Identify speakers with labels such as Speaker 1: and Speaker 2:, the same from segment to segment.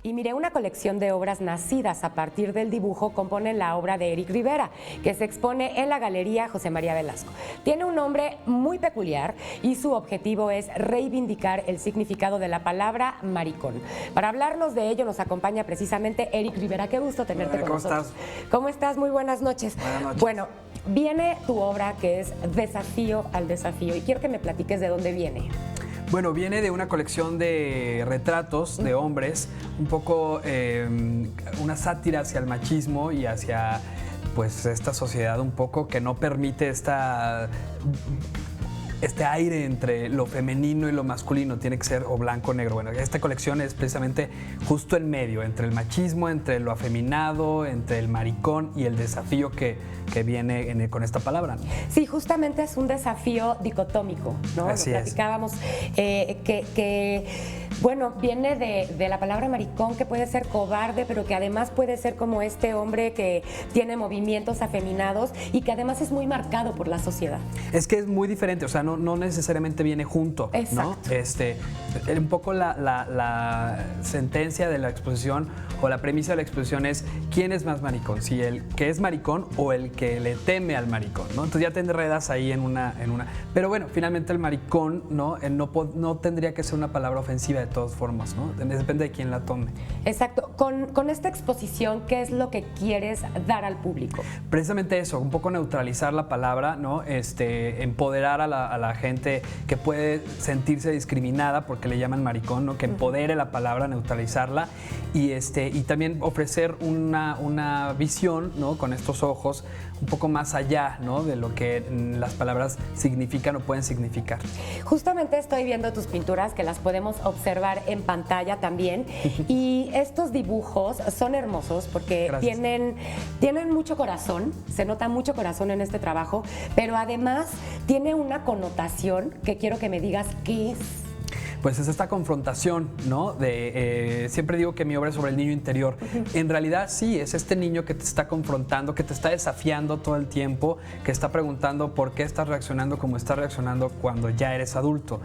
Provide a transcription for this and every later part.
Speaker 1: Y mire, una colección de obras nacidas a partir del dibujo componen la obra de Eric Rivera, que se expone en la Galería José María Velasco. Tiene un nombre muy peculiar y su objetivo es reivindicar el significado de la palabra maricón. Para hablarnos de ello nos acompaña precisamente Eric Rivera. Qué gusto tenerte con nosotros.
Speaker 2: ¿Cómo estás?
Speaker 1: ¿Cómo estás? Muy buenas noches.
Speaker 2: Buenas noches.
Speaker 1: Bueno, viene tu obra que es Desafío al Desafío y quiero que me platiques de dónde viene.
Speaker 2: Bueno, viene de una colección de retratos de hombres, un poco una sátira hacia el machismo y hacia pues esta sociedad un poco que no permite este aire entre lo femenino y lo masculino, tiene que ser o blanco o negro. Bueno, esta colección es precisamente justo en medio, entre el machismo, entre lo afeminado, entre el maricón y el desafío que viene con esta palabra, ¿no?
Speaker 1: Sí, justamente es un desafío dicotómico, ¿no?
Speaker 2: Así
Speaker 1: Lo
Speaker 2: es.
Speaker 1: platicábamos, bueno, viene de la palabra maricón, que puede ser cobarde, pero que además puede ser como este hombre que tiene movimientos afeminados y que además es muy marcado por la sociedad.
Speaker 2: Es que es muy diferente, o sea, no necesariamente viene junto,
Speaker 1: Exacto.
Speaker 2: ¿no? Un poco la sentencia de la exposición o la premisa de la exposición es ¿quién es más maricón? Si el que es maricón o el que le teme al maricón, ¿no? Entonces ya te enredas ahí en una. Pero bueno, finalmente el maricón, ¿no? No tendría que ser una palabra ofensiva de todas formas, ¿no? Depende de quién la tome.
Speaker 1: Exacto. Con esta exposición, ¿qué es lo que quieres dar al público?
Speaker 2: Precisamente eso, un poco neutralizar la palabra, ¿no? Empoderar a la gente que puede sentirse discriminada porque le llaman maricón, ¿no? Que empodere la palabra, neutralizarla y también ofrecer una visión, ¿no? Con estos ojos un poco más allá, ¿no? De lo que las palabras significan o pueden significar.
Speaker 1: Justamente estoy viendo tus pinturas que las podemos observar en pantalla también y estos dibujos son hermosos porque tienen mucho corazón, se nota mucho corazón en este trabajo, pero además tiene una connotación que quiero que me digas qué es.
Speaker 2: Pues es esta confrontación, ¿no? Siempre digo que mi obra es sobre el niño interior. En realidad sí, es este niño que te está confrontando, que te está desafiando todo el tiempo, que está preguntando por qué estás reaccionando como estás reaccionando cuando ya eres adulto.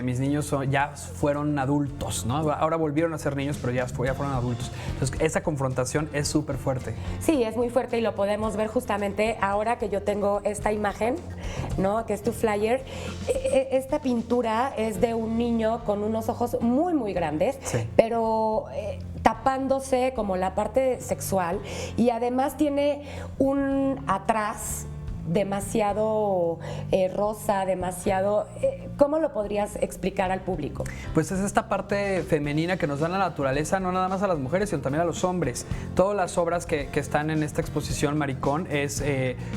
Speaker 2: Mis niños ya fueron adultos, ¿no? Ahora volvieron a ser niños, pero ya fueron adultos. Entonces esa confrontación es súper fuerte.
Speaker 1: Sí, es muy fuerte y lo podemos ver justamente ahora que yo tengo esta imagen, ¿no? Que es tu flyer. Esta pintura es de un niño con unos ojos muy, muy grandes,
Speaker 2: sí,
Speaker 1: pero tapándose como la parte sexual y además tiene un atrás demasiado rosa, demasiado... ¿Cómo lo podrías explicar al público?
Speaker 2: Pues es esta parte femenina que nos da la naturaleza, no nada más a las mujeres, sino también a los hombres. Todas las obras que están en esta exposición Maricón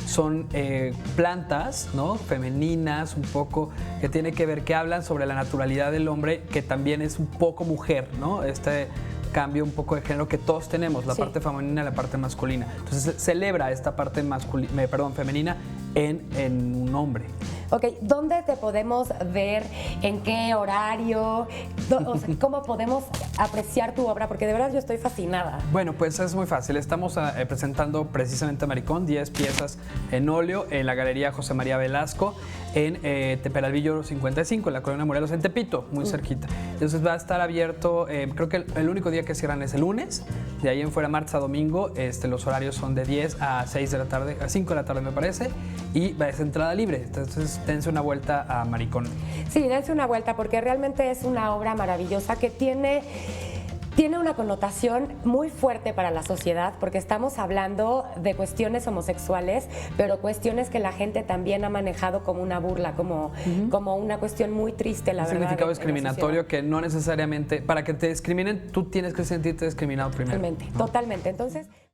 Speaker 2: son plantas, ¿no? Femeninas, un poco, que tiene que ver, que hablan sobre la naturalidad del hombre, que también es un poco mujer, ¿no? Cambio un poco de género que todos tenemos, la parte femenina y la parte masculina. Entonces celebra esta parte femenina en un hombre.
Speaker 1: Ok, ¿dónde te podemos ver? ¿En qué horario? O sea, ¿cómo podemos apreciar tu obra? Porque de verdad yo estoy fascinada.
Speaker 2: Bueno, pues es muy fácil. Estamos presentando precisamente Maricón, 10 piezas en óleo en la Galería José María Velasco, en Peralvillo 55, en la Colonia Morelos, en Tepito, muy cerquita. Entonces va a estar abierto, creo que el único día que cierran es el lunes, de ahí en fuera martes a domingo. Los horarios son de 10 a 6 de la tarde, a 5 de la tarde me parece, y es entrada libre. Entonces dense una vuelta a Maricón.
Speaker 1: Sí, dense una vuelta porque realmente es una obra maravillosa que tiene una connotación muy fuerte para la sociedad porque estamos hablando de cuestiones homosexuales, pero cuestiones que la gente también ha manejado como una burla, como una cuestión muy triste, la verdad.
Speaker 2: Un significado discriminatorio que no necesariamente, para que te discriminen, tú tienes que sentirte discriminado primero.
Speaker 1: Totalmente,
Speaker 2: ¿no?
Speaker 1: totalmente. Entonces...